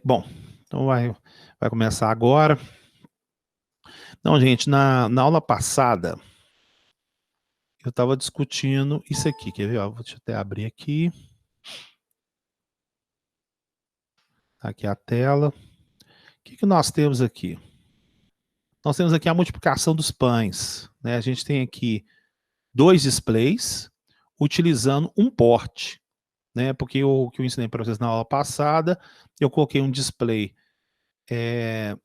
Bom, então vai começar agora. Então, gente, na aula passada, eu estava discutindo isso aqui. Quer ver? Ó, deixa eu até abrir aqui. Aqui a tela. O que nós temos aqui? Nós temos aqui a multiplicação dos pães, né? A gente tem aqui dois displays utilizando um porte, né? Porque o que eu ensinei para vocês na aula passada, eu coloquei um display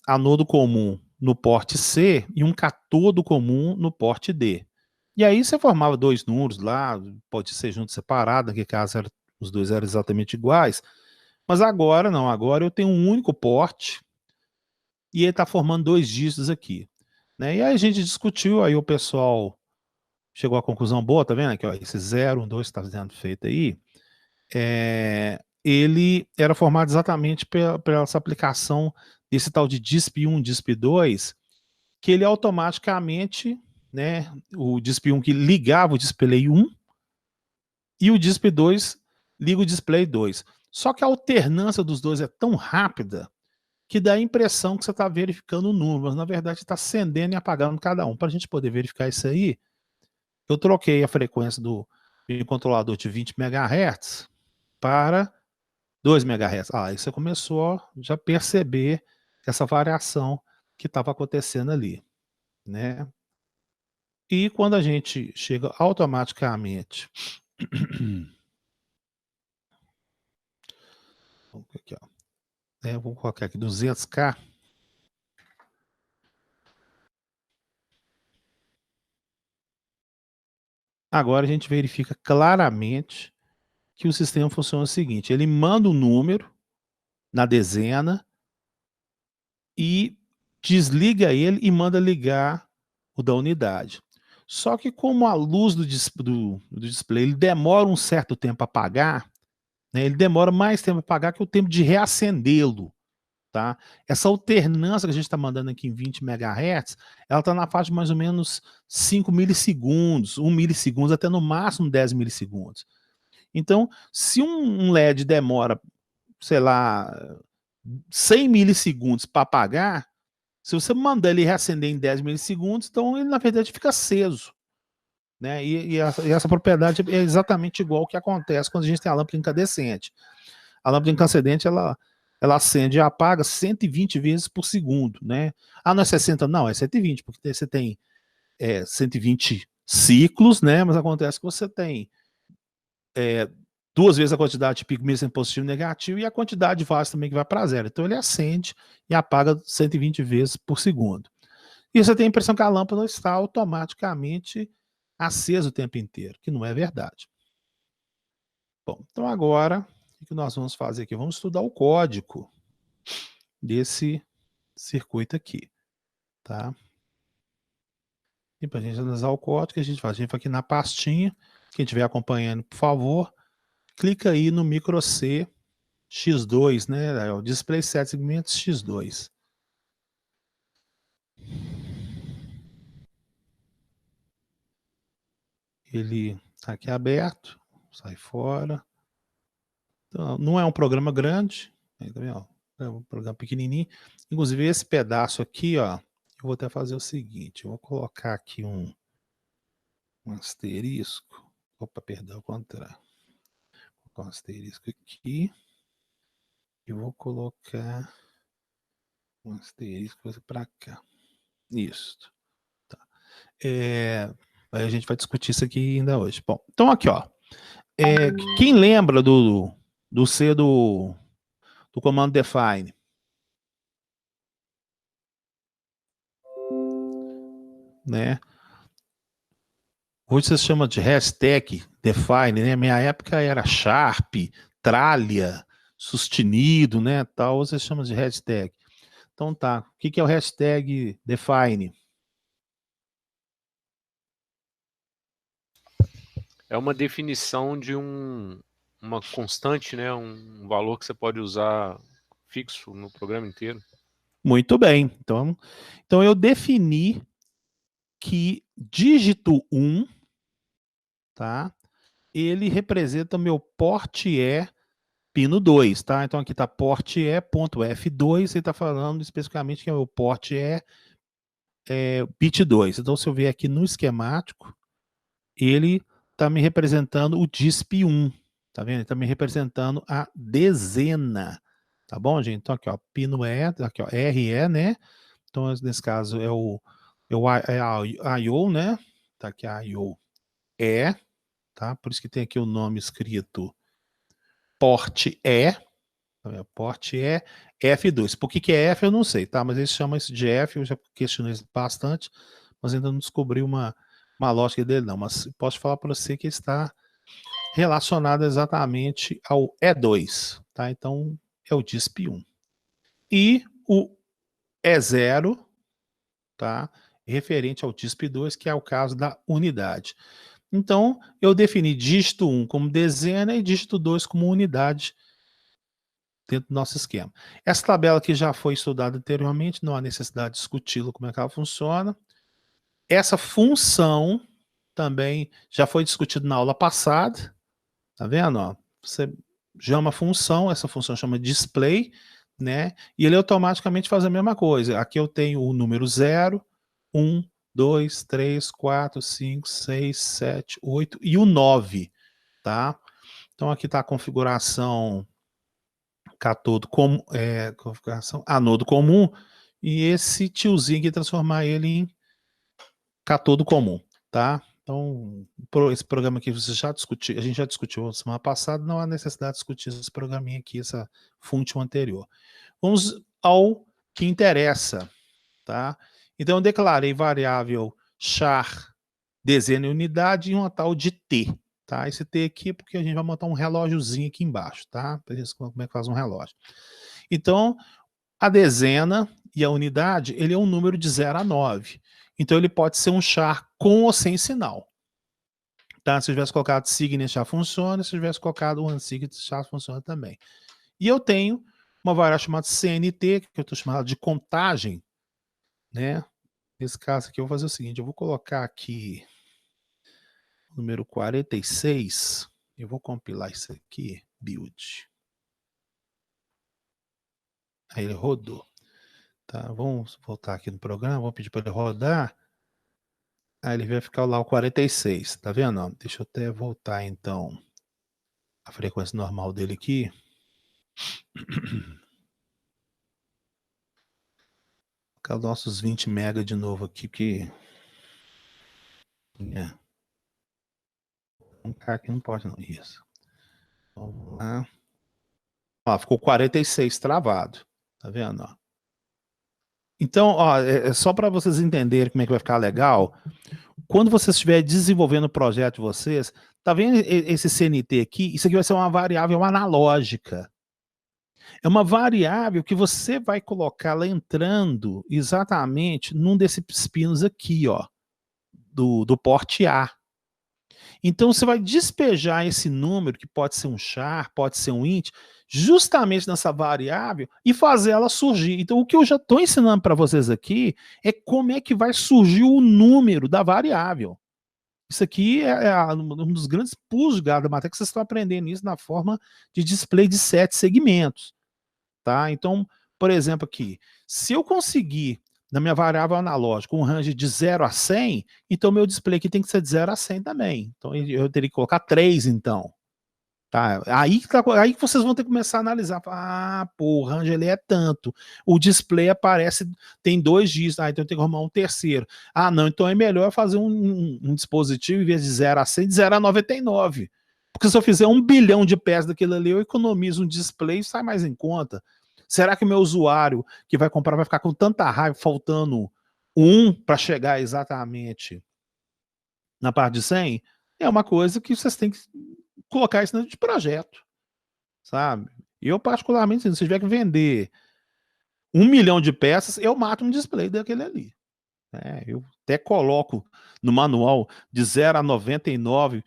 anodo comum no porte C e um catodo comum no porte D. E aí você formava dois números lá, pode ser junto separado, naquele caso os dois eram exatamente iguais, mas agora não, agora eu tenho um único porte e ele está formando dois dígitos aqui, né? E aí a gente discutiu, aí o pessoal chegou à conclusão boa, tá vendo aqui, ó, esse 0, 1, 2 que está sendo feito aí, ele era formado exatamente pela essa aplicação desse tal de DISP1, DISP2, que ele automaticamente, né, o DISP1 que ligava o display 1 e o DISP2 liga o display 2. Só que a alternância dos dois é tão rápida que dá a impressão que você está verificando o número, mas na verdade está acendendo e apagando cada um. Para a gente poder verificar isso aí, eu troquei a frequência do controlador de 20 MHz para 2 MHz. Aí você começou a já perceber essa variação que estava acontecendo ali, né? E quando a gente chega automaticamente, aqui, ó, vou colocar aqui 200K, agora a gente verifica claramente que o sistema funciona o seguinte, ele manda um número na dezena e desliga ele e manda ligar o da unidade. Só que como a luz do display ele demora um certo tempo a apagar, né, ele demora mais tempo a apagar que o tempo de reacendê-lo. Tá? Essa alternância que a gente está mandando aqui em 20 MHz, ela está na faixa de mais ou menos 5 milissegundos, 1 milissegundo, até no máximo 10 milissegundos. Então, se um LED demora, sei lá, 100 milissegundos para apagar, se você mandar ele reacender em 10 milissegundos, então ele na verdade fica aceso. Né? E essa propriedade é exatamente igual ao que acontece quando a gente tem a lâmpada incandescente. A lâmpada incandescente, ela acende e apaga 120 vezes por segundo, né? Ah, não é 60, não, é 120, porque você tem 120 ciclos, né? Mas acontece que você tem duas vezes a quantidade de pico mesmo positivo e negativo e a quantidade de fases também que vai para zero. Então ele acende e apaga 120 vezes por segundo. E você tem a impressão que a lâmpada está automaticamente acesa o tempo inteiro, que não é verdade. Bom, então agora, o que nós vamos fazer aqui? Vamos estudar o código desse circuito aqui, tá? E para a gente analisar o código, a gente faz? A gente vai aqui na pastinha, quem estiver acompanhando, por favor, clica aí no micro C X2, né? É o display 7 segmentos X2. Ele está aqui aberto, sai fora. Então, não é um programa grande, tá, é um programa pequenininho. Inclusive esse pedaço aqui, ó, eu vou até fazer o seguinte, eu vou colocar aqui um asterisco. Opa, perdão, ao contrário. Vou colocar um asterisco aqui. E vou colocar um asterisco para cá. Isso. Tá. Aí a gente vai discutir isso aqui ainda hoje. Bom, então aqui, ó. Quem lembra do C do comando define? Né? Hoje você chama de hashtag define, né? Minha época era sharp, tralha, sustenido, né? Tal, você chama de hashtag. Então tá, o que é o hashtag define? É uma definição de uma constante, né? Um valor que você pode usar fixo no programa inteiro. Muito bem. Então eu defini que dígito 1, tá? Ele representa meu porte E pino 2, tá? Então aqui está porte E.F2, você está falando especificamente que o porte é bit 2. Então se eu ver aqui no esquemático, ele está me representando o DISP1, tá vendo? Ele está me representando a dezena, tá bom, gente? Então aqui, ó, pino E, aqui, ó, RE, né? Então nesse caso é a I/O, né? Tá aqui a I/O E, tá? Por isso que tem aqui o nome escrito porte E, porte E, F2. Por que é F eu não sei, tá? Mas eles chamam isso de F, eu já questionei isso bastante, mas ainda não descobri uma lógica dele não, mas posso falar para você que está relacionado exatamente ao E2, tá? Então é o DISP1. E o E0, tá? Referente ao DISP2, que é o caso da unidade. Então, eu defini dígito 1 como dezena e dígito 2 como unidade dentro do nosso esquema. Essa tabela aqui já foi estudada anteriormente, não há necessidade de discuti-la como é que ela funciona. Essa função também já foi discutida na aula passada, tá vendo? Ó, você chama uma função, essa função chama display, né? E ele automaticamente faz a mesma coisa. Aqui eu tenho o número 0, 1, 2, 3, 4, 5, 6, 7, 8 e o 9, tá? Então aqui está a configuração catodo comum, configuração anodo comum, e esse tiozinho aqui transformar ele em catodo comum, tá? Então, esse programa aqui você já discutiu, a gente já discutiu semana passada, não há necessidade de discutir esse programinha aqui, essa função anterior. Vamos ao que interessa, tá? Então, eu declarei variável char dezena e unidade e uma tal de t, tá? Esse t aqui é porque a gente vai montar um relógiozinho aqui embaixo, tá? Para gente como é que faz um relógio. Então, a dezena e a unidade, ele é um número de 0 a 9. Então, ele pode ser um char com ou sem sinal. Tá? Se eu tivesse colocado signet, já funciona. Se eu tivesse colocado o unsignet, já funciona também. E eu tenho uma variável chamada CNT, que eu estou chamando de contagem, né? Nesse caso aqui, eu vou fazer o seguinte, eu vou colocar aqui o número 46, eu vou compilar isso aqui, build. Aí ele rodou. Tá, vamos voltar aqui no programa, vamos pedir para ele rodar. Aí ele vai ficar lá o 46, tá vendo? Deixa eu até voltar então a frequência normal dele aqui. Colocar os nossos 20 mega de novo aqui, que um cara aqui não pode não, isso. Vamos lá. Ó, ficou 46 travado, tá vendo? Ó. Então, ó, só para vocês entenderem como é que vai ficar legal, quando você estiver desenvolvendo o projeto de vocês, tá vendo esse CNT aqui? Isso aqui vai ser uma variável analógica. É uma variável que você vai colocar lá entrando exatamente num desses pinos aqui, ó, do porte A. Então você vai despejar esse número, que pode ser um char, pode ser um int, justamente nessa variável e fazer ela surgir. Então o que eu já estou ensinando para vocês aqui é como é que vai surgir o número da variável. Isso aqui é um dos grandes pulos de gato da matéria que vocês estão aprendendo isso na forma de display de 7 segmentos. Tá? Então, por exemplo aqui, se eu conseguir, na minha variável analógica, um range de 0 a 100, então meu display aqui tem que ser de 0 a 100 também. Então eu teria que colocar 3, então. Tá? Aí que vocês vão ter que começar a analisar. Ah, pô, o range ele é tanto. O display aparece, tem 2 dígitos, então eu tenho que arrumar um terceiro. Ah, não, então é melhor fazer um dispositivo, em vez de 0 a 100, de 0 a 99. Porque se eu fizer 1 bilhão de peças daquilo ali, eu economizo um display e sai mais em conta. Será que o meu usuário que vai comprar vai ficar com tanta raiva, faltando 1 para chegar exatamente na parte de 100? É uma coisa que vocês têm que colocar isso dentro de projeto, sabe? Eu, particularmente, se tiver que vender 1 milhão de peças, eu mato um display daquele ali. Eu até coloco no manual de 0 a 99,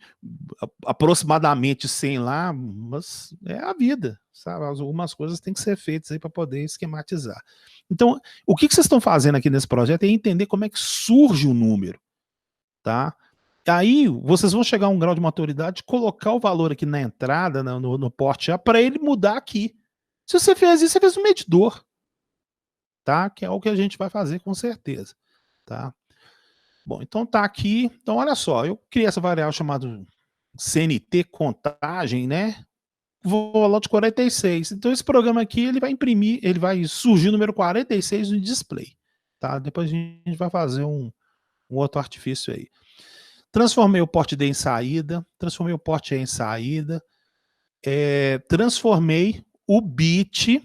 aproximadamente 100 lá, mas é a vida, sabe? Algumas coisas têm que ser feitas aí para poder esquematizar. Então, o que vocês estão fazendo aqui nesse projeto é entender como é que surge o número, tá? Aí vocês vão chegar a um grau de maturidade de colocar o valor aqui na entrada, no porte A, para ele mudar aqui. Se você fez isso, você fez um medidor, tá? Que é o que a gente vai fazer com certeza, tá? Bom, então tá aqui. Então olha só, eu criei essa variável chamada CNT contagem, né? Valor 46. Então esse programa aqui, ele vai imprimir, ele vai surgir o número 46 no display, tá? Depois a gente vai fazer um outro artifício aí. Transformei o porte D em saída, transformei o porte E em saída, transformei o bit,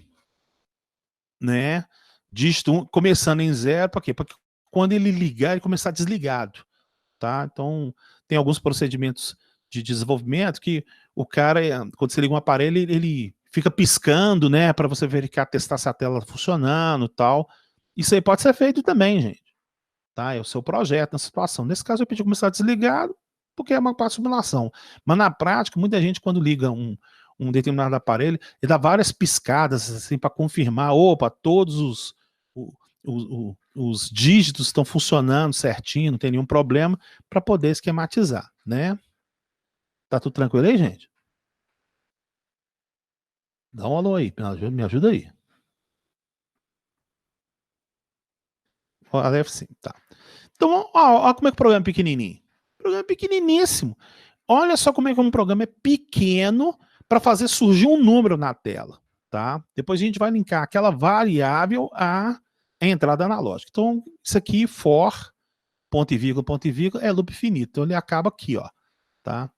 né, dígito começando em 0, para quê? Para que quando ele ligar, ele começar desligado, tá? Então, tem alguns procedimentos de desenvolvimento que o cara, quando você liga um aparelho, ele fica piscando, né, para você verificar, testar se a tela tá funcionando e tal. Isso aí pode ser feito também, gente. Tá? É o seu projeto, na situação. Nesse caso, eu pedi começar desligado, porque é uma parte de simulação. Mas na prática, muita gente, quando liga um determinado aparelho, ele dá várias piscadas assim, para confirmar, opa, todos os dígitos estão funcionando certinho, não tem nenhum problema, para poder esquematizar, né? Tá tudo tranquilo aí, gente? Dá um alô aí, me ajuda aí. Olha, sim, tá. Então, olha como é que o programa é pequenininho. O programa é pequeniníssimo. Olha só como é que um programa é pequeno para fazer surgir um número na tela, tá? Depois a gente vai linkar aquela variável à entrada analógica. Então, isso aqui, for, ponto e vírgula, é loop finito. Então, ele acaba aqui, ó, tá?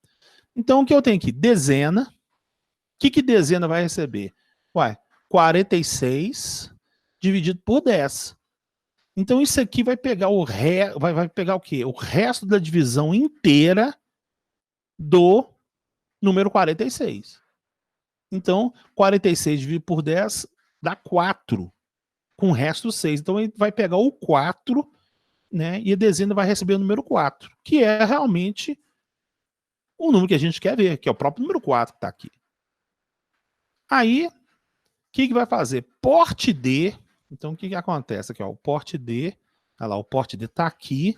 Então, o que eu tenho aqui? Dezena. O que dezena vai receber? Ué, 46 dividido por 10. Então, isso aqui vai pegar vai pegar o quê? O resto da divisão inteira do número 46. Então, 46 dividido por 10 dá 4, com o resto 6. Então, ele vai pegar o 4, né, e a dezena vai receber o número 4, que é realmente o número que a gente quer ver, que é o próprio número 4 que está aqui. Aí, o que vai fazer? Porte D. Então, o que acontece aqui? Ó, o porte D, olha lá, o porte D está aqui.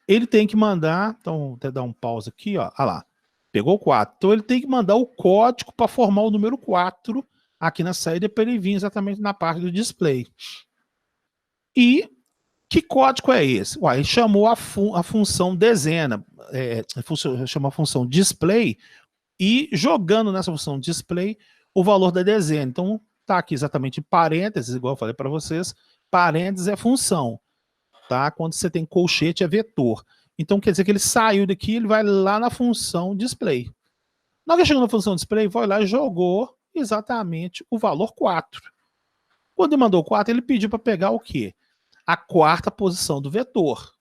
Ele tem que mandar, então, vou até dar um pause aqui, ó, olha lá. Pegou 4. Então ele tem que mandar o código para formar o número 4 aqui na saída para ele vir exatamente na parte do display. E que código é esse? Ué, ele chamou a função dezena, chamou a função display e jogando nessa função display o valor da dezena. Então tá aqui exatamente parênteses, igual eu falei para vocês, parênteses é função, tá? Quando você tem colchete é vetor. Então quer dizer que ele saiu daqui, ele vai lá na função display. Na hora que chegou na função display, foi lá e jogou exatamente o valor 4. Quando ele mandou 4, ele pediu para pegar o quê? A quarta posição do vetor.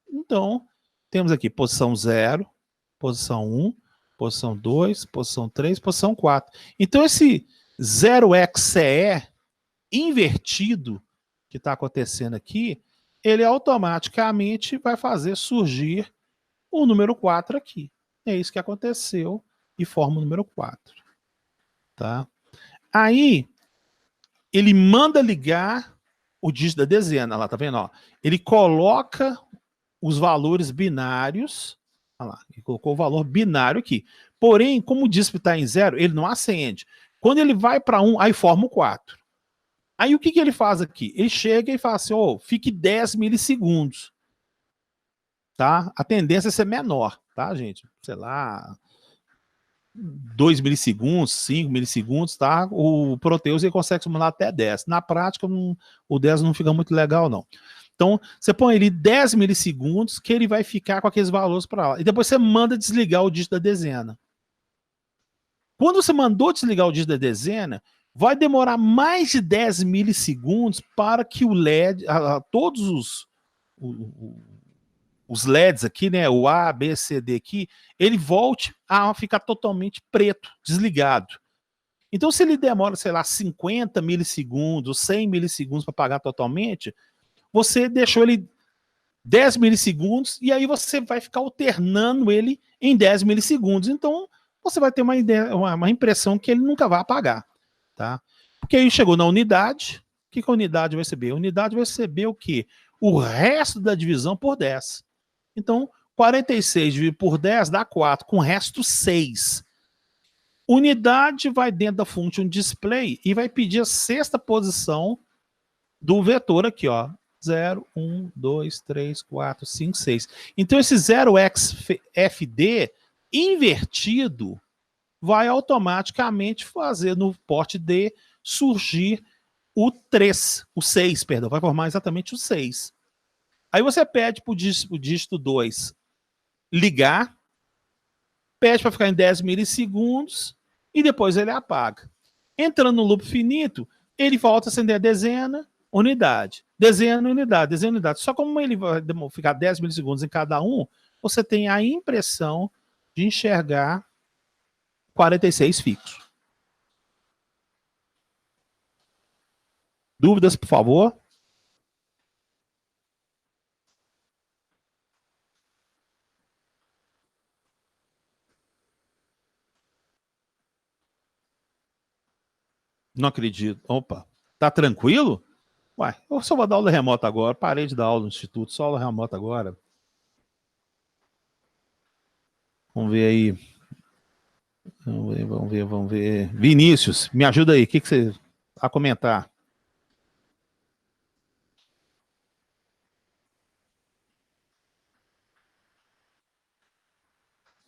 Então, temos aqui posição 0, posição 1, posição 2, posição 3, posição 4. Então, esse 0xCE invertido que está acontecendo aqui, ele automaticamente vai fazer surgir o número 4 aqui. É isso que aconteceu e forma o número 4. Tá? Aí, ele manda ligar o dígito da dezena. Lá, tá vendo? Ó? Ele coloca os valores binários. Olha lá, ele colocou o valor binário aqui. Porém, como o dígito está em 0, ele não acende. Quando ele vai para 1, aí forma o 4. Aí o que ele faz aqui? Ele chega e fala assim, oh, fique 10 milissegundos. Tá? A tendência é ser menor, tá, gente? Sei lá, 2 milissegundos, 5 milissegundos, tá? O Proteus ele consegue simular até 10. Na prática, o 10 não fica muito legal, não. Então, você põe ali 10 milissegundos que ele vai ficar com aqueles valores para lá. E depois você manda desligar o dígito da dezena. Quando você mandou desligar o dígito da dezena, vai demorar mais de 10 milissegundos para que o LED, todos os LEDs aqui, né, o A, B, C, D aqui, ele volte a ficar totalmente preto, desligado. Então, se ele demora, sei lá, 50 milissegundos, 100 milissegundos para apagar totalmente, você deixou ele 10 milissegundos e aí você vai ficar alternando ele em 10 milissegundos. Então, você vai ter uma ideia, uma impressão que ele nunca vai apagar, tá? Porque aí chegou na unidade, o que a unidade vai receber? A unidade vai receber o quê? O resto da divisão por 10. Então, 46 dividido por 10 dá 4, com o resto 6. Unidade vai dentro da function display e vai pedir a sexta posição do vetor aqui, ó. 0, 1, 2, 3, 4, 5, 6. Então esse 0xFD invertido vai automaticamente fazer no porte D surgir o 3, o 6, perdão, vai formar exatamente o 6. Aí você pede para o dígito 2 ligar, pede para ficar em 10 milissegundos e depois ele apaga. Entrando no loop finito, ele volta a acender a dezena, unidade. Dezena, unidade, dezena, unidade. Só como ele vai ficar 10 milissegundos em cada um, você tem a impressão de enxergar 46 fixos. Dúvidas, por favor? Não acredito. Opa, tá tranquilo? Uai, eu só vou dar aula remota agora. Parei de dar aula no instituto, só aula remota agora. Vamos ver aí. Vamos ver. Vinícius, me ajuda aí. O que você a comentar?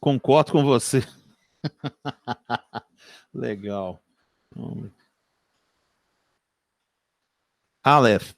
Concordo com você. Legal. Aleph.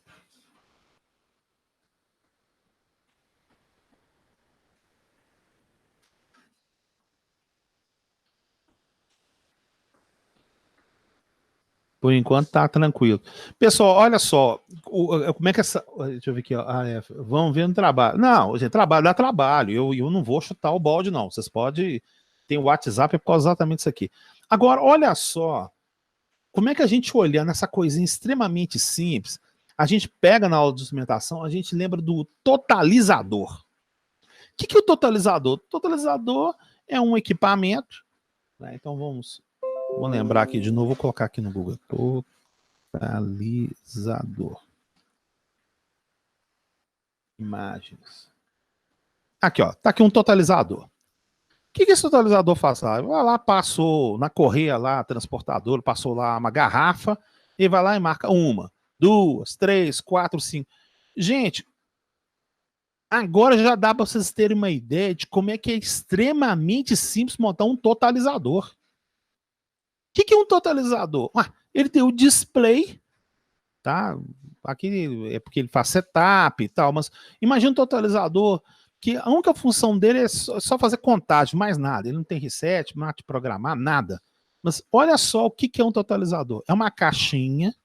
Por enquanto tá tranquilo. Pessoal, olha só, como é que essa. Deixa eu ver aqui, ó. Vamos ver no trabalho. Não, gente, trabalho dá trabalho. Eu não vou chutar o balde, não. Vocês podem. Tem o WhatsApp por causa exatamente isso aqui. Agora, olha só. Como é que a gente olhando essa coisinha extremamente simples, a gente pega na aula de instrumentação, a gente lembra do totalizador. O que é o totalizador? O totalizador é um equipamento, né? Então vamos lembrar aqui de novo, vou colocar aqui no Google. Totalizador. Imagens. Aqui, ó. Tá aqui um totalizador. O que esse totalizador faz? Vai lá, passou na correia lá, transportador, passou lá uma garrafa, e vai lá e marca 1, 2, 3, 4, 5. Gente, agora já dá para vocês terem uma ideia de como é que é extremamente simples montar um totalizador. O que é um totalizador? Ele tem o display, tá? Aqui é porque ele faz setup e tal, mas imagina um totalizador que a única função dele é só fazer contagem, mais nada. Ele não tem reset, não tem programar, nada. Mas olha só o que é um totalizador. É uma caixinha,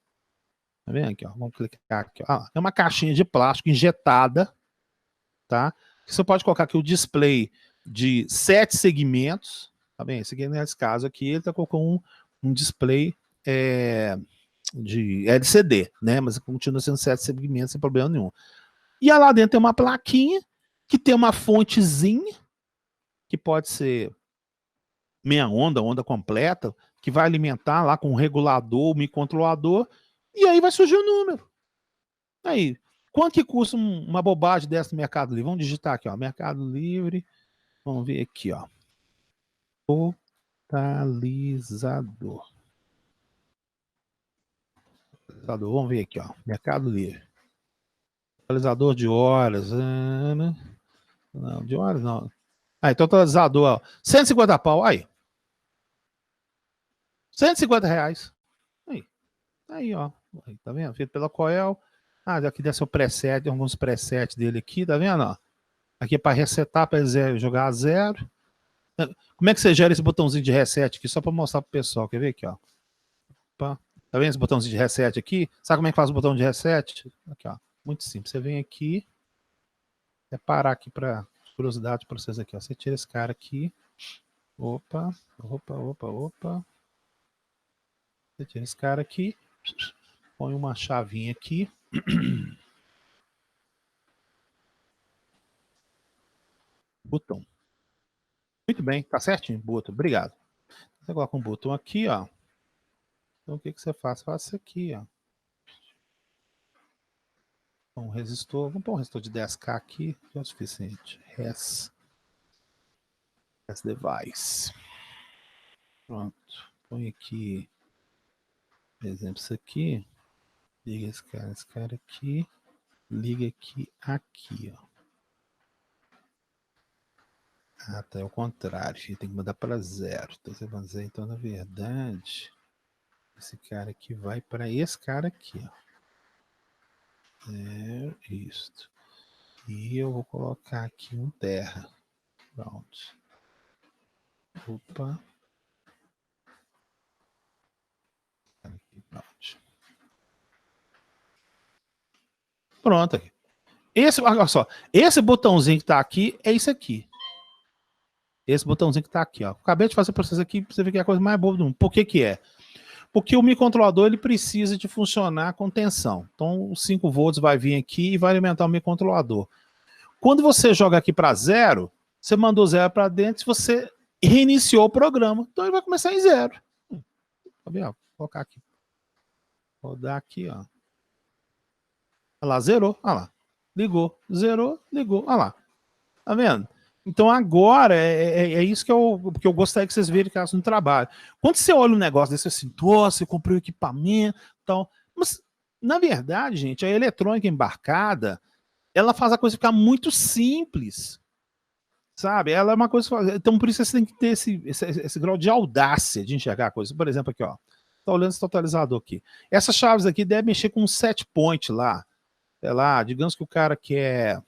tá vendo aqui, ó? Vamos clicar aqui, ó. É uma caixinha de plástico injetada, tá? Você pode colocar aqui o display de 7 segmentos, tá bem? Esse aqui, nesse caso aqui, ele tá colocando um display de LCD, né? Mas continua sendo 7 segmentos sem problema nenhum. E lá dentro tem uma plaquinha que tem uma fontezinha, que pode ser meia onda, onda completa, que vai alimentar lá com um regulador, um microcontrolador, e aí vai surgir o número. Aí, quanto que custa uma bobagem dessa no Mercado Livre? Vamos digitar aqui, ó, Mercado Livre, vamos ver aqui, ó. Totalizador. Vamos ver aqui, ó, Mercado Livre. Totalizador de horas, não, de horas não. Aí, totalizador, ó, 150 pau, aí. 150 reais. Aí, ó. Aí, tá vendo? Feito pela Coel. Aqui deve ser o preset, tem alguns presets dele aqui, tá vendo? Ó? Aqui é para resetar, para jogar a 0. Como é que você gera esse botãozinho de reset aqui? Só para mostrar pro pessoal. Quer ver aqui, ó? Opa. Tá vendo esse botãozinho de reset aqui? Sabe como é que faz o botão de reset? Aqui, ó. Muito simples. Você vem aqui. É parar aqui para curiosidade para vocês aqui, ó. Você tira esse cara aqui. Opa. Você tira esse cara aqui. Põe uma chavinha aqui. Botão. Muito bem, tá certinho, botão. Obrigado. Você coloca um botão aqui, ó. Então o que você faz? Faz isso aqui, ó. Um resistor. Vamos pôr um resistor de 10K aqui. Já é o suficiente. Res. Test device. Pronto. Põe aqui, por exemplo, isso aqui. Liga esse cara aqui. Liga aqui, ó. Ah, tá, é o contrário. Tem que mudar para 0. Então você vai dizer, então, na verdade, esse cara aqui vai para esse cara aqui, ó. Isso. E eu vou colocar aqui um terra. Pronto. Opa. Aqui, pronto. Pronto aqui. Olha só. Esse botãozinho que tá aqui é isso aqui. Esse botãozinho que tá aqui, ó. Acabei de fazer para vocês aqui para você ver que é a coisa mais boba do mundo. Por que que é? Porque o microcontrolador ele precisa de funcionar com tensão. Então, os 5 volts vai vir aqui e vai alimentar o microcontrolador. Quando você joga aqui para 0, você mandou 0 para dentro, você reiniciou o programa. Então, ele vai começar em 0. Tá vendo? Vou colocar aqui. Vou dar aqui, ó. Olha lá, zerou. Olha lá. Ligou. Zerou, ligou. Olha lá. Tá vendo? Então agora é isso que eu gostaria que vocês verificassem no trabalho. Quando você olha um negócio desse assim, você comprou equipamento e tal. Mas, na verdade, gente, a eletrônica embarcada, ela faz a coisa ficar muito simples. Sabe? Ela é uma coisa. Então, por isso você tem que ter esse grau de audácia de enxergar a coisa. Por exemplo, aqui, ó. Tá olhando esse totalizador aqui. Essas chaves aqui devem mexer com um set point lá. Sei lá, digamos que o cara quer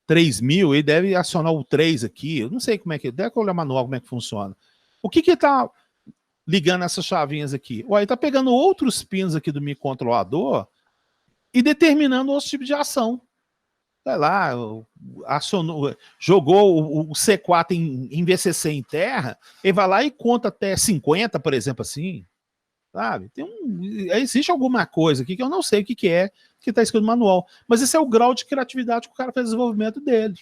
3.000, ele deve acionar o 3 aqui. Eu não sei como é que. Deve olhar manual como é que funciona. O que que tá ligando essas chavinhas aqui? Ué, ele tá pegando outros pins aqui do microcontrolador e determinando outros tipos de ação. Sei lá, acionou, jogou o C4 em VCC em terra, ele vai lá e conta até 50, por exemplo, assim. Sabe? Existe alguma coisa aqui que eu não sei o que, que é, que está escrito no manual. Mas esse é o grau de criatividade que o cara fez o desenvolvimento dele.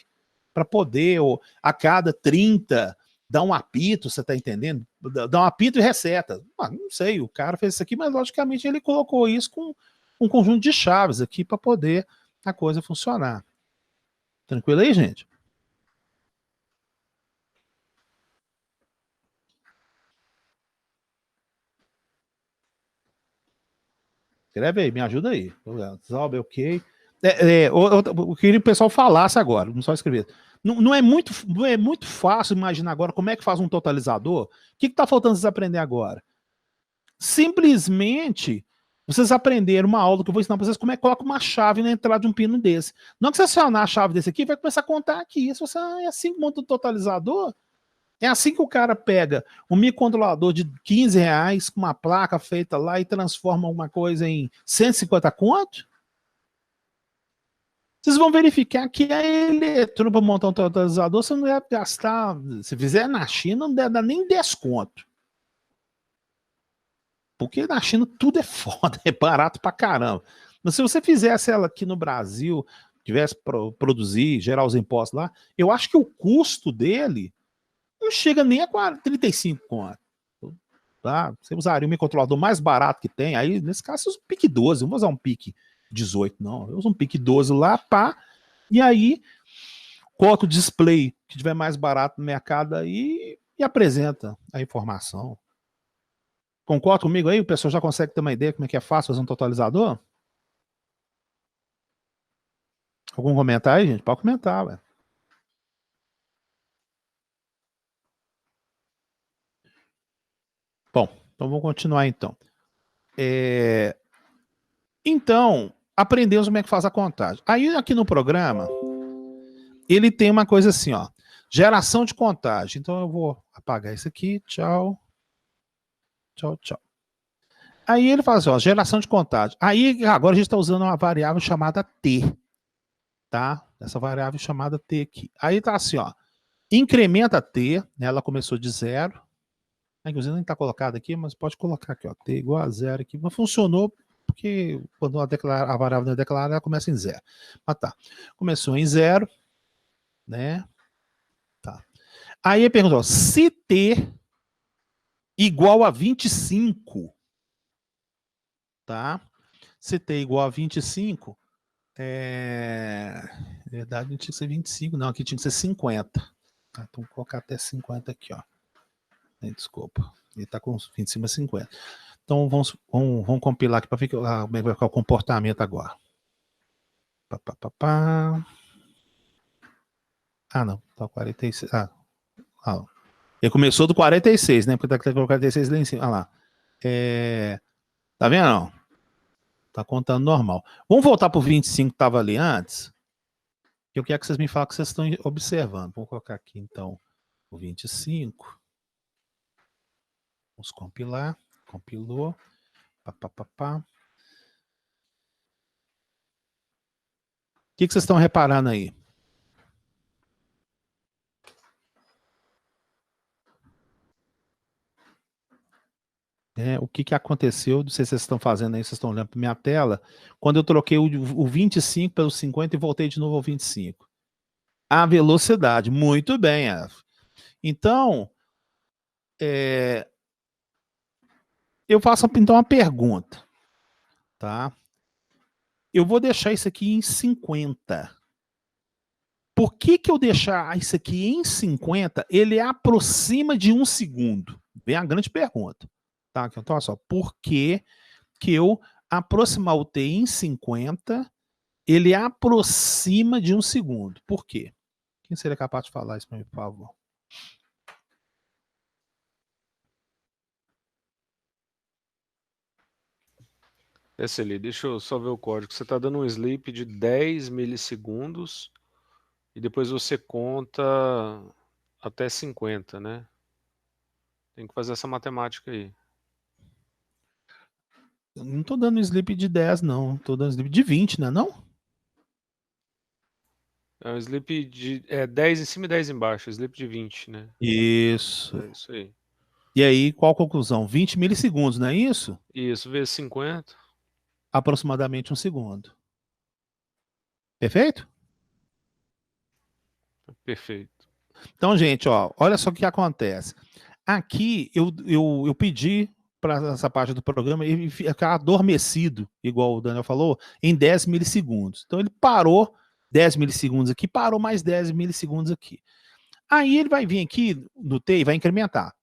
Para poder, a cada 30, dar um apito, você está entendendo? Dar um apito e reseta. Não sei, o cara fez isso aqui, mas logicamente ele colocou isso com um conjunto de chaves aqui para poder a coisa funcionar. Tranquilo aí, gente? Escreve aí, me ajuda aí. Zalbe, ok. Eu queria que o pessoal falasse agora, não só escrever. Não é muito fácil imaginar agora como é que faz um totalizador. O que está faltando vocês aprender agora? Simplesmente vocês aprenderam uma aula que eu vou ensinar para vocês como é que coloca uma chave na entrada de um pino desse. Não que você acionar a chave desse aqui, vai começar a contar aqui. Se você é assim que monta o totalizador, é assim que o cara pega um microcontrolador de R$15 com uma placa feita lá e transforma uma coisa em 150 conto. Vocês vão verificar que a eletrônica para montar um totalizador, você não deve gastar, se fizer na China, não deve dar nem 10 conto. Porque na China tudo é foda, é barato pra caramba. Mas se você fizesse ela aqui no Brasil, tivesse produzir, gerar os impostos lá, eu acho que o custo dele não chega nem a 35 conto. Tá? Você usaria o microcontrolador mais barato que tem, aí nesse caso você usa um PIC 12, não vou usar um PIC 18, não. Eu uso um PIC 12 lá, pá, e aí coloca o display que tiver mais barato no mercado aí e apresenta a informação. Concorda comigo aí? O pessoal já consegue ter uma ideia como é que é fácil fazer um totalizador? Algum comentário aí, gente? Pode comentar, ué. Bom, então vamos continuar então. Então, aprendemos como é que faz a contagem. Aí aqui no programa, ele tem uma coisa assim, ó. Geração de contagem. Então eu vou apagar isso aqui. Tchau. Tchau, tchau. Aí ele fala assim, ó, geração de contagem. Aí agora a gente está usando uma variável chamada T. Tá? Essa variável chamada T aqui. Aí tá assim, ó. Incrementa T, né? Ela começou de 0. Inclusive nem está colocado aqui, mas pode colocar aqui, ó. T igual a 0 aqui. Mas funcionou porque quando a variável não é declarada, ela começa em 0. Mas tá. Começou em 0, né? Tá. Aí ele perguntou, se T igual a 25, tá? Se T igual a 25, na verdade não tinha que ser 25, não, aqui tinha que ser 50. Tá, então vou colocar até 50 aqui, ó. Desculpa. Ele tá com 20 em cima 50. Então vamos compilar aqui para ver como é que vai ficar o comportamento agora. Pá, pá, pá, pá. Ah, não. Tá 46. Ele começou do 46, né? Porque tá com 46 lá em cima. Olha lá. Tá vendo? Não? Tá contando normal. Vamos voltar pro 25 que tava ali antes. Eu quero que vocês me falem que vocês estão observando. Vamos colocar aqui, então, o 25. Vamos compilar. Compilou. Pá, pá, pá, pá. O que vocês estão reparando aí? O que aconteceu? Não sei se vocês estão fazendo aí, vocês estão olhando para minha tela. Quando eu troquei o 25 pelo 50 e voltei de novo ao 25. A velocidade. Muito bem, Af. Então, eu faço então uma pergunta, tá? Eu vou deixar isso aqui em 50. Por que eu deixar isso aqui em 50, ele aproxima de 1 segundo? Vem a grande pergunta. Tá? Então, olha só, por que eu aproximar o T em 50, ele aproxima de 1 segundo? Por quê? Quem seria capaz de falar isso para mim, por favor? Esse ali, deixa eu só ver o código. Você está dando um sleep de 10 milissegundos e depois você conta até 50, né? Tem que fazer essa matemática aí. Eu não estou dando sleep de 10, não. Estou dando sleep de 20, né? Não? É um sleep de 10 em cima e 10 embaixo, sleep de 20, né? Isso. É isso aí. E aí, qual a conclusão? 20 milissegundos, não é isso? Isso, vezes 50. Aproximadamente 1 segundo. Perfeito? Perfeito. Então, gente, ó, olha só o que acontece. Aqui eu pedi para essa parte do programa ele ficar adormecido, igual o Daniel falou, em 10 milissegundos. Então ele parou 10 milissegundos aqui, parou mais 10 milissegundos aqui. Aí ele vai vir aqui no T e vai incrementar.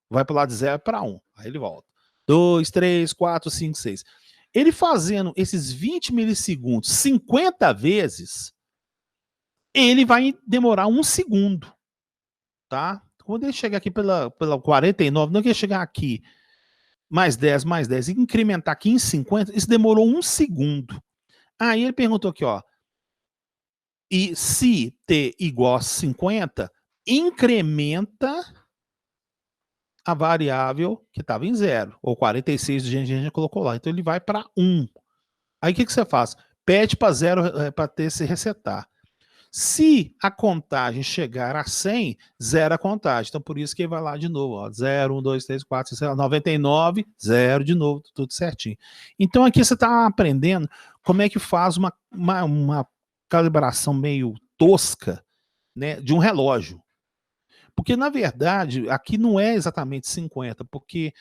Vai para o lado de 0 para 1. Aí ele volta. 2, 3, 4, 5, 6. Ele fazendo esses 20 milissegundos 50 vezes, ele vai demorar 1 segundo. Tá? Quando ele chegar aqui pela 49, não é que ele chegar aqui mais 10, e incrementar aqui em 50, isso demorou 1 segundo. Aí ele perguntou aqui, ó, e se t igual a 50, incrementa a variável que estava em 0, ou 46 do gente já colocou lá. Então ele vai para 1. Aí o que você faz? Pede para 0 para t se resetar. Se a contagem chegar a 100, zera a contagem. Então, por isso que ele vai lá de novo. Ó, 0, 1, 2, 3, 4, 5, 99, 0 de novo, tudo certinho. Então, aqui você está aprendendo como é que faz uma calibração meio tosca, né, de um relógio. Porque, na verdade, aqui não é exatamente 50, porque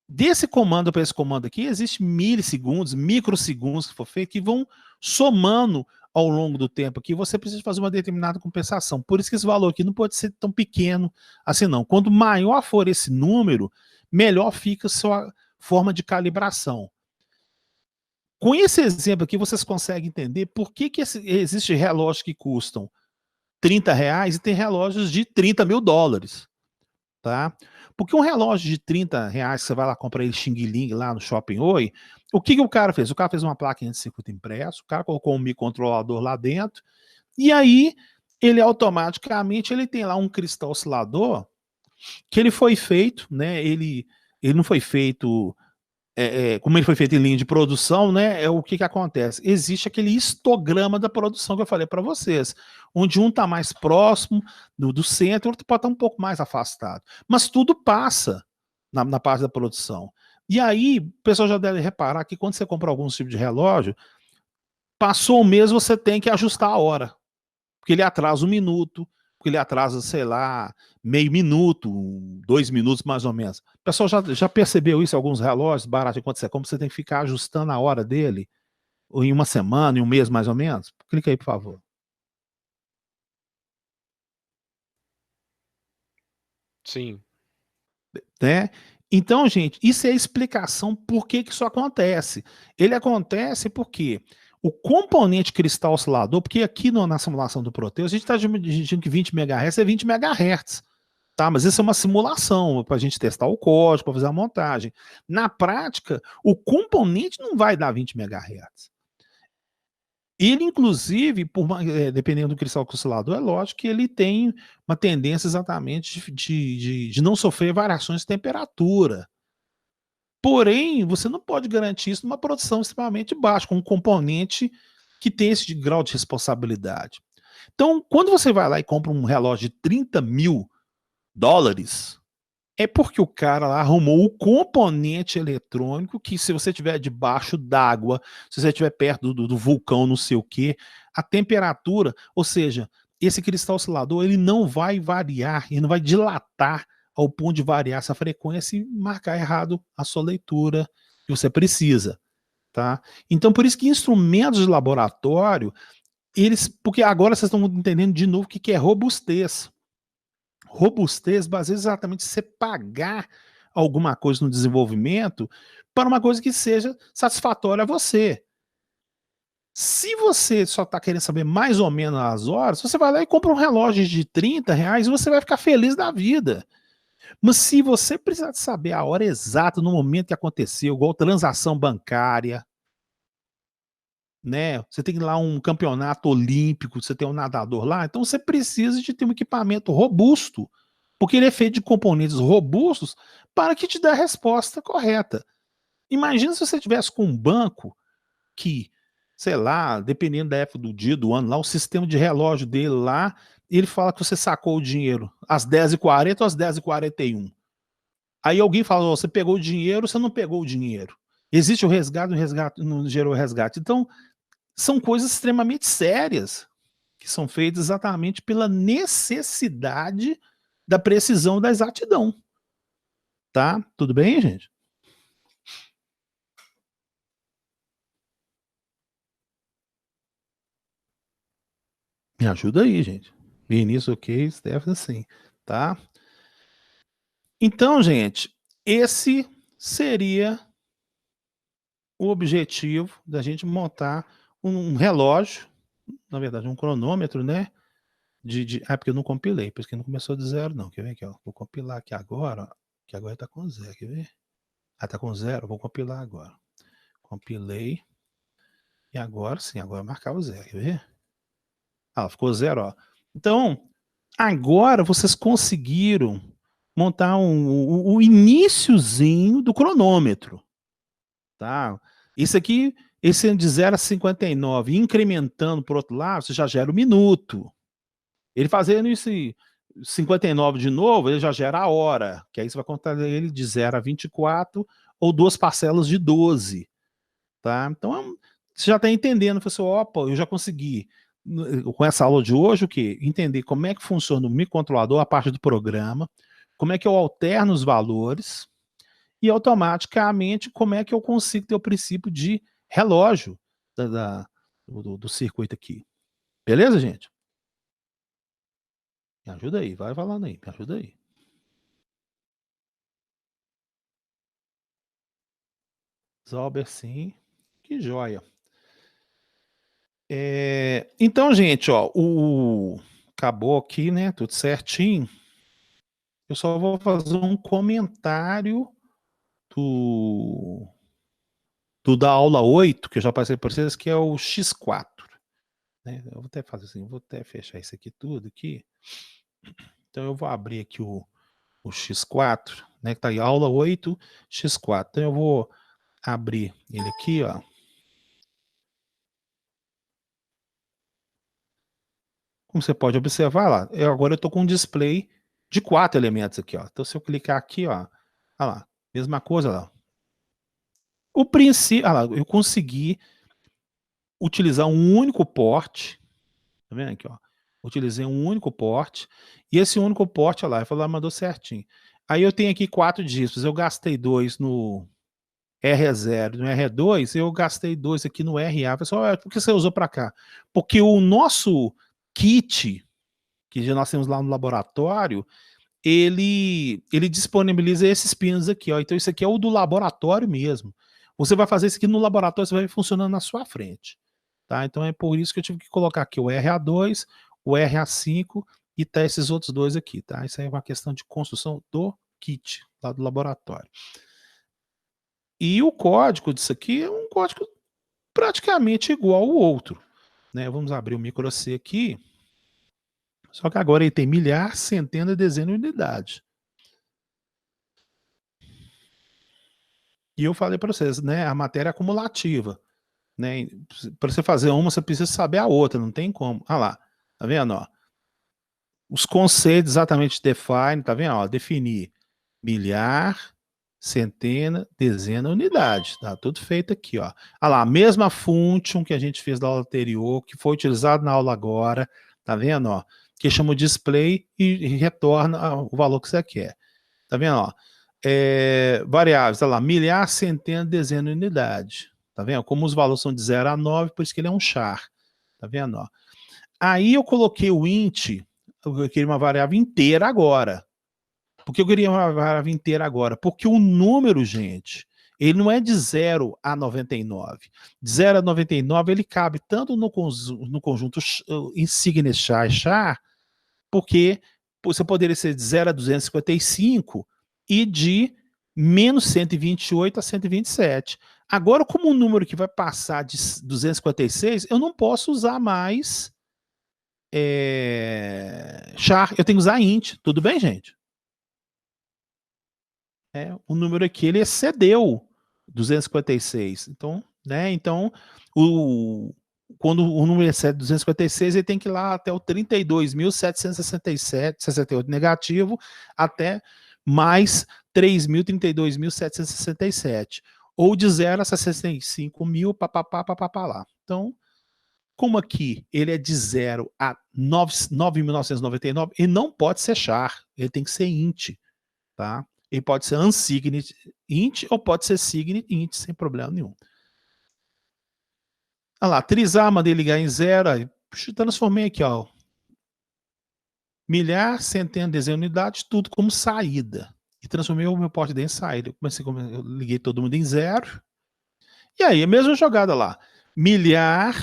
desse comando para esse comando aqui, existe milissegundos, microsegundos que for feito, que vão somando ao longo do tempo aqui, você precisa fazer uma determinada compensação. Por isso que esse valor aqui não pode ser tão pequeno assim, não. Quanto maior for esse número, melhor fica a sua forma de calibração. Com esse exemplo aqui, vocês conseguem entender por que existe relógios que custam R$30 e tem relógios de 30 mil dólares. Tá? Porque um relógio de R$30, que você vai lá comprar ele xing-ling lá no Shopping Oi, o que o cara fez? O cara fez uma plaquinha de circuito impresso, o cara colocou um microcontrolador lá dentro, e aí ele automaticamente ele tem lá um cristal oscilador que ele foi feito, né? Ele não foi feito como ele foi feito em linha de produção, né? O que acontece? Existe aquele histograma da produção que eu falei para vocês, onde um está mais próximo do centro, o outro pode estar um pouco mais afastado. Mas tudo passa na parte da produção. E aí, o pessoal já deve reparar que quando você compra algum tipo de relógio, passou um mês, você tem que ajustar a hora. Porque ele atrasa 1 minuto, porque ele atrasa, sei lá, meio minuto, 2 minutos mais ou menos. O pessoal já percebeu isso em alguns relógios baratos, enquanto você compra, você tem que ficar ajustando a hora dele, ou em 1 semana, em 1 mês mais ou menos? Clica aí, por favor. Sim. Né? Então, gente, isso é a explicação por que isso acontece. Ele acontece porque o componente cristal oscilador, porque aqui na simulação do Proteus, a gente está dizendo que 20 MHz é 20 MHz. Tá, mas isso é uma simulação para a gente testar o código, para fazer a montagem. Na prática, o componente não vai dar 20 MHz. Ele, inclusive, dependendo do cristal oscilador, é lógico que ele tem uma tendência exatamente de não sofrer variações de temperatura. Porém, você não pode garantir isso numa produção extremamente baixa, com um componente que tem esse grau de responsabilidade. Então, quando você vai lá e compra um relógio de 30 mil dólares, é porque o cara lá arrumou o componente eletrônico que, se você estiver debaixo d'água, se você estiver perto do vulcão, não sei o quê, a temperatura, ou seja, esse cristal oscilador, ele não vai variar, ele não vai dilatar ao ponto de variar essa frequência e marcar errado a sua leitura que você precisa, tá? Então, por isso que instrumentos de laboratório, porque agora vocês estão entendendo de novo o que é robustez. Robustez baseia exatamente você pagar alguma coisa no desenvolvimento para uma coisa que seja satisfatória a você. Se você só está querendo saber mais ou menos as horas, você vai lá e compra um relógio de R$ 30 e você vai ficar feliz da vida. Mas se você precisar de saber a hora exata no momento que aconteceu, igual transação bancária, né? Você tem lá um campeonato olímpico, você tem um nadador lá, então você precisa de ter um equipamento robusto, porque ele é feito de componentes robustos para que te dê a resposta correta. Imagina se você tivesse com um banco que, sei lá, dependendo da época do dia, do ano, lá o sistema de relógio dele lá, ele fala que você sacou o dinheiro às 10h40 ou às 10h41. Aí alguém fala, oh, você pegou o dinheiro, você não pegou o dinheiro. Existe o resgate não gerou resgate. Então, são coisas extremamente sérias que são feitas exatamente pela necessidade da precisão da exatidão. Tá? Tudo bem, gente? Me ajuda aí, gente. Vinícius, ok, Stephanie, sim. Tá? Então, gente, esse seria o objetivo da gente montar um relógio, na verdade, um cronômetro, né? Porque eu não compilei, por isso que não começou de zero, não. Quer ver aqui, ó? Vou compilar aqui agora, ó, que agora tá com zero, quer ver? Ah, tá com zero? Vou compilar agora. Compilei. E agora sim, agora marcar o zero, quer ver? Ah, ficou zero, ó. Então, agora vocês conseguiram montar o iniciozinho do cronômetro, tá? Isso aqui, esse de 0 a 59, incrementando por outro lado, você já gera o minuto. Ele fazendo isso 59 de novo, ele já gera a hora, que aí você vai contar ele de 0 a 24 ou duas parcelas de 12, tá? Então, você já está entendendo, você, opa, eu já consegui, com essa aula de hoje, o quê? Entender como é que funciona o microcontrolador, a parte do programa, como é que eu alterno os valores e automaticamente como é que eu consigo ter o princípio de relógio do circuito aqui. Beleza, gente? Me ajuda aí, vai falando aí, me ajuda aí. Zauber, sim. Que joia. Então, gente, ó, acabou aqui, né? Tudo certinho. Eu só vou fazer um comentário do, da aula 8, que eu já passei por vocês, que é o X4. Né? Eu vou até fazer assim, vou até fechar isso aqui tudo aqui. Então eu vou abrir aqui o X4, né? Que tá aí, aula 8, X4. Então eu vou abrir ele aqui, ó. Como você pode observar lá, agora eu estou com um display de 4 elementos aqui, ó. Então se eu clicar aqui, ó, olha lá, mesma coisa lá. O princípio, olha lá, eu consegui utilizar um único porte, tá vendo aqui, ó? Utilizei um único porte, e esse único porte, olha lá, ele falou, mandou certinho. Aí eu tenho aqui 4 dígitos, eu gastei 2 no R0, no R2, eu gastei 2 aqui no RA. Pessoal, por que você usou para cá? Porque o nosso kit, que nós temos lá no laboratório, ele disponibiliza esses pinos aqui, ó. Então isso aqui é o do laboratório mesmo. Você vai fazer isso aqui no laboratório, você vai ver funcionando na sua frente, tá? Então é por isso que eu tive que colocar aqui o RA2, o RA5 e tá esses outros dois aqui, tá? Isso aí é uma questão de construção do kit lá do laboratório. E o código disso aqui é um código praticamente igual ao outro, né? Vamos abrir o micro C aqui. Só que agora ele tem milhar, centena, dezena e unidade. E eu falei para vocês, né? A matéria é acumulativa, né? Para você fazer uma, você precisa saber a outra, não tem como. Ah lá, tá vendo? Ó? Os conceitos exatamente define, tá vendo? Ó, definir milhar, centena, dezena, unidade. Tá tudo feito aqui, ó. Ah lá, a mesma function que a gente fez da aula anterior, que foi utilizado na aula agora, tá vendo? Ó? Que chama o display e retorna o valor que você quer. Tá vendo? Ó? Variáveis, tá lá, milhar, centena, dezena, unidade. Tá vendo? Como os valores são de 0 a 9, por isso que ele é um char. Tá vendo? Ó? Aí eu coloquei o int, eu queria uma variável inteira agora. Por que eu queria uma variável inteira agora? Porque o número, gente, ele não é de 0 a 99. De 0 a 99 ele cabe tanto no conjunto insigne char e char, porque você poderia ser de 0 a 255 e de menos 128 a 127. Agora, como o número que vai passar de 256, eu não posso usar mais char, eu tenho que usar int. Tudo bem, gente? O número aqui ele excedeu 256. Então, né? Então, quando o número excede 256, ele tem que ir lá até o 32.767,68 negativo, até mais 3.032.767. Ou de 0 a 65.000, papapá, papapá lá. Então, como aqui ele é de 0 a 9.999, ele não pode ser char, ele tem que ser int, tá? Ele pode ser unsigned int ou pode ser signed int, sem problema nenhum. Olha lá, trizar, mandei ligar em 0, aí transformei aqui, ó, milhar, centena, dezena, unidade, tudo como saída. E transformei o meu porte em saída. Eu liguei todo mundo em 0. E aí, a mesma jogada lá. Milhar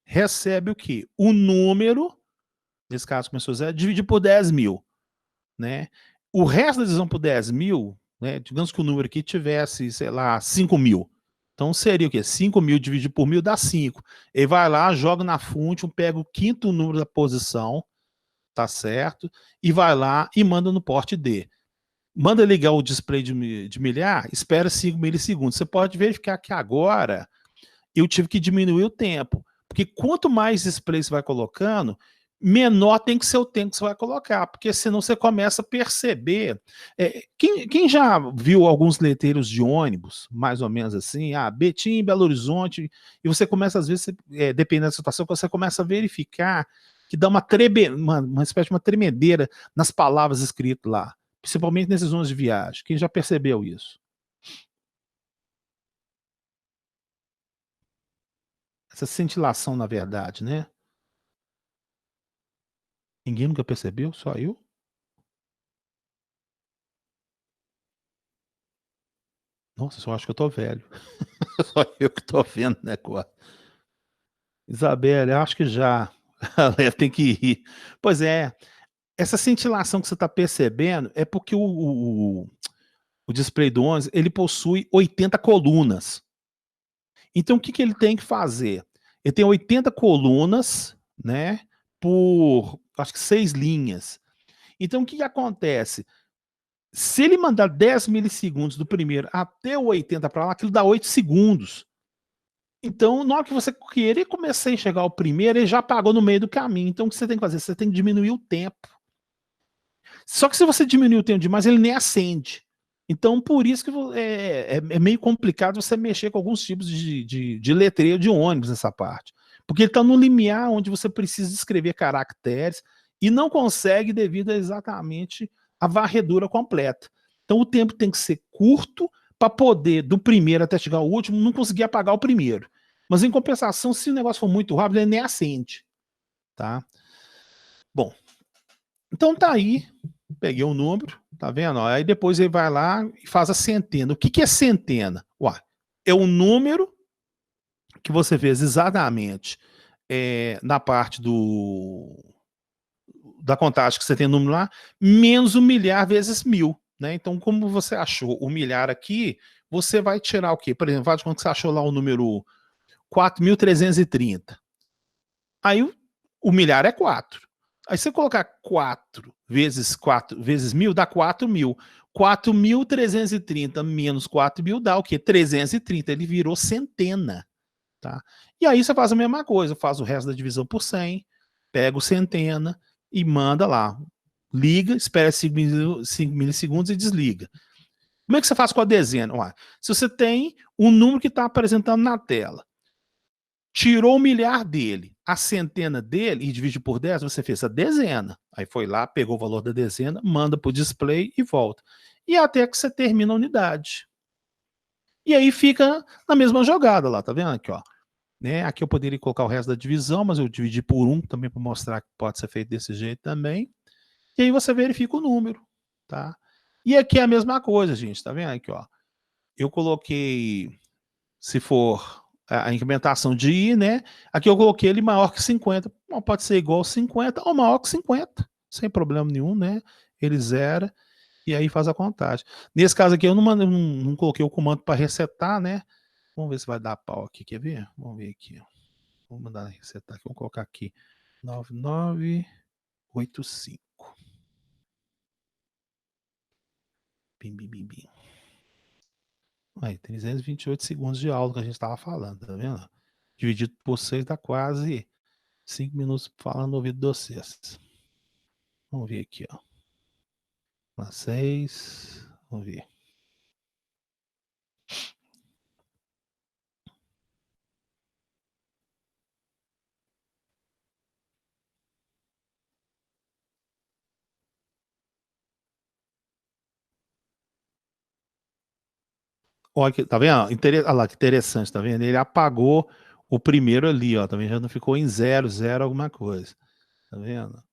recebe o quê? O número, nesse caso começou 0, dividir por 10.000, né? O resto da divisão por 10.000, né? Digamos que o número aqui tivesse, sei lá, 5.000. Então seria o quê? 5.000 dividido por 1.000 dá 5. Ele vai lá, joga na function, pega o quinto número da posição, tá certo? E vai lá e manda no porte D. Manda ligar o display de milhar, espera 5 milissegundos. Você pode verificar que agora eu tive que diminuir o tempo. Porque quanto mais display você vai colocando, menor tem que ser o tempo que você vai colocar, porque senão você começa a perceber. Quem já viu alguns letreiros de ônibus, mais ou menos assim, Betim, Belo Horizonte, e você começa, às vezes, dependendo da situação, você começa a verificar que dá uma espécie de uma tremedeira nas palavras escritas lá, principalmente nesses zonas de viagem. Quem já percebeu isso? Essa cintilação, na verdade, né? Ninguém nunca percebeu? Só eu? Nossa, eu acho que eu tô velho. Só eu que tô vendo o negócio. Isabela, eu acho que já. Ela tem que ir. Pois é, essa cintilação que você está percebendo é porque o display do 11 ele possui 80 colunas. Então, o que ele tem que fazer? Ele tem 80 colunas, né? Por, acho que 6 linhas. Então, o que acontece? Se ele mandar 10 milissegundos do primeiro até o 80 para lá, aquilo dá 8 segundos. Então, na hora que você querer começar a enxergar o primeiro, ele já apagou no meio do caminho. Então, o que você tem que fazer? Você tem que diminuir o tempo. Só que se você diminuir o tempo demais, ele nem acende. Então, por isso que é meio complicado você mexer com alguns tipos de letreiro de ônibus nessa parte. Porque ele está no limiar onde você precisa escrever caracteres e não consegue devido a exatamente a varredura completa. Então, o tempo tem que ser curto para poder, do primeiro até chegar ao último, não conseguir apagar o primeiro. Mas, em compensação, se o negócio for muito rápido, ele nem acende. Tá? Bom, então tá aí peguei o número, tá vendo? Aí depois ele vai lá e faz a centena. O que é centena? Ué, é o número que você fez exatamente na parte da contagem que você tem o número lá, menos o milhar vezes 1000. Né? Então, como você achou o milhar aqui, você vai tirar o quê? Por exemplo, faz de conta que você achou lá o número 4.330. Aí o milhar é 4. Aí você colocar 4 vezes 1000 dá 4.000. 4.330 menos 4.000 dá o quê? 330. Ele virou centena. Tá? E aí você faz a mesma coisa, faz o resto da divisão por 100, pega o centena e manda lá. Liga, espera 5 milissegundos e desliga. Como é que você faz com a dezena? Ué, se você tem um número que está apresentando na tela, tirou o milhar dele, a centena dele e divide por 10, você fez a dezena. Aí foi lá, pegou o valor da dezena, manda para o display e volta. E até que você termina a unidade. E aí fica na mesma jogada lá, tá vendo aqui, ó? Né? Aqui eu poderia colocar o resto da divisão, mas eu dividi por 1 também para mostrar que pode ser feito desse jeito também. E aí você verifica o número, tá? E aqui é a mesma coisa, gente, tá vendo aqui, ó? Eu coloquei, se for a incrementação de I, né? Aqui eu coloquei ele maior que 50. Pode ser igual a 50 ou maior que 50, sem problema nenhum, né? Ele zera e aí faz a contagem. Nesse caso aqui eu não coloquei o comando para resetar, né? Vamos ver se vai dar pau aqui, quer ver? Vamos ver aqui, ó. Vou mandar resetar aqui, vou colocar aqui 9985. Bim, bim, bim, bim. Aí, 328 segundos de aula que a gente estava falando, tá vendo? Dividido por 6 dá quase 5 minutos falando no ouvido de vocês. Vamos ver aqui, ó. 6. Vamos ver. Olha, tá vendo? Olha lá que interessante, tá vendo? Ele apagou o primeiro ali, ó. Também já não ficou em 0, 0 alguma coisa. Tá vendo?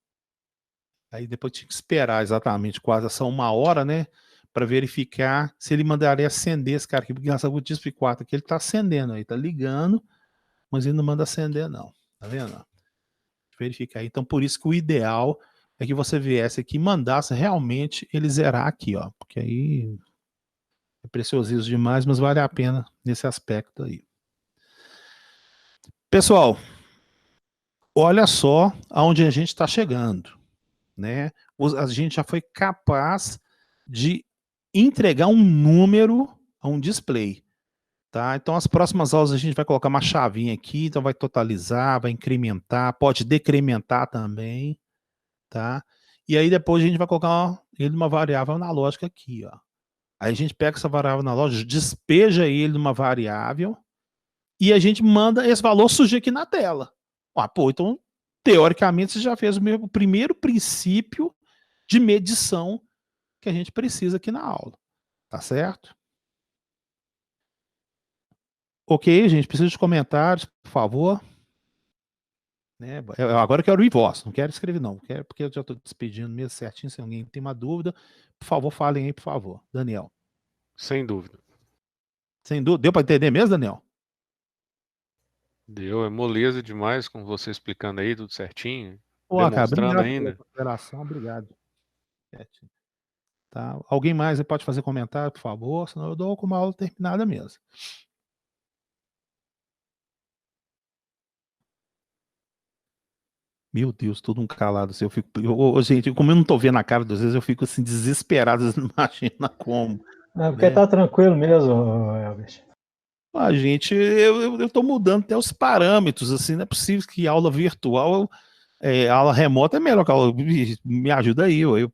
Aí depois tinha que esperar exatamente quase essa 1 hora, né? Para verificar se ele mandaria acender esse cara aqui, porque nessa display 4 aqui ele tá acendendo aí, tá ligando, mas ele não manda acender, não. Tá vendo? Verificar aí. Então, por isso que o ideal é que você viesse aqui e mandasse realmente ele zerar aqui, ó. Porque aí é preciosismo demais, mas vale a pena nesse aspecto aí. Pessoal, olha só aonde a gente está chegando, né? A gente já foi capaz de entregar um número a um display, tá? Então, as próximas aulas a gente vai colocar uma chavinha aqui, então vai totalizar, vai incrementar, pode decrementar também, tá? E aí depois a gente vai colocar ele numa variável analógica aqui, ó. Aí a gente pega essa variável analógica, despeja ele numa variável e a gente manda esse valor surgir aqui na tela. Ah, pô, então, teoricamente, você já fez o primeiro princípio de medição que a gente precisa aqui na aula. Tá certo? Ok, gente, preciso de comentários, por favor. Né? Agora eu quero ouvir voz, não quero escrever não, quero, porque eu já estou despedindo mesmo certinho, se alguém tem uma dúvida, por favor, falem aí, por favor. Daniel. Sem dúvida. Sem dúvida. Deu para entender mesmo, Daniel? Deu, é moleza demais com você explicando aí tudo certinho, Pô, cara, demonstrando obrigado pela ainda. consideração, obrigado. Tá? Alguém mais pode fazer comentário, por favor, senão eu dou com uma aula terminada mesmo. Meu Deus, todo um calado. Assim, eu fico, gente, como eu não tô vendo a cara, às vezes eu fico assim, desesperado, não imagina como. Não, porque Né? tá tranquilo mesmo, Elvis. A gente, eu tô mudando até os parâmetros, assim, não é possível que aula virtual, aula remota é melhor que aula, me ajuda aí, eu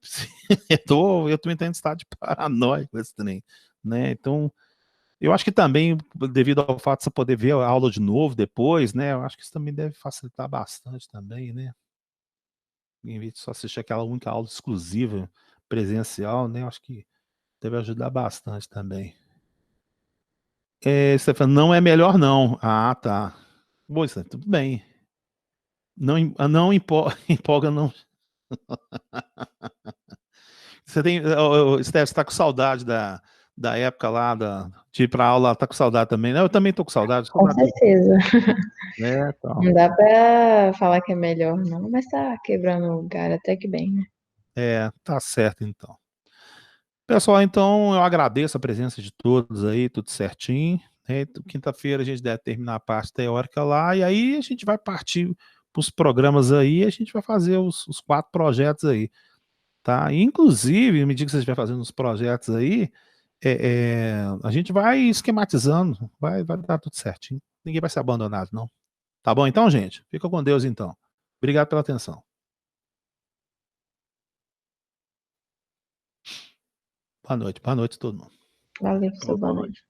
tô entrando em estado de paranoia com esse trem, né, então, eu acho que também, devido ao fato de você poder ver a aula de novo depois, né, eu acho que isso também deve facilitar bastante também, né, em vez de só assistir aquela única aula exclusiva, presencial, né, eu acho que deve ajudar bastante também. Stefano, não é melhor não. Ah, tá. Bom, tudo bem. Não empolga, não. Você tem, Steph, você tá com saudade da época lá, de ir pra aula, tá com saudade também, né? Eu também tô com saudade. Com certeza. Né, então. Não dá pra falar que é melhor, não, mas tá quebrando o galho até que bem, né? Tá certo, então. Pessoal, então eu agradeço a presença de todos aí, tudo certinho. Né? Quinta-feira a gente deve terminar a parte teórica lá, e aí a gente vai partir para os programas aí, a gente vai fazer os 4 projetos aí, tá? Inclusive, me diga que você estiver fazendo os projetos aí, a gente vai esquematizando, vai dar tudo certinho. Ninguém vai ser abandonado, não. Tá bom então, gente? Fica com Deus então. Obrigado pela atenção. Boa noite a todo mundo. Valeu, seu boa noite.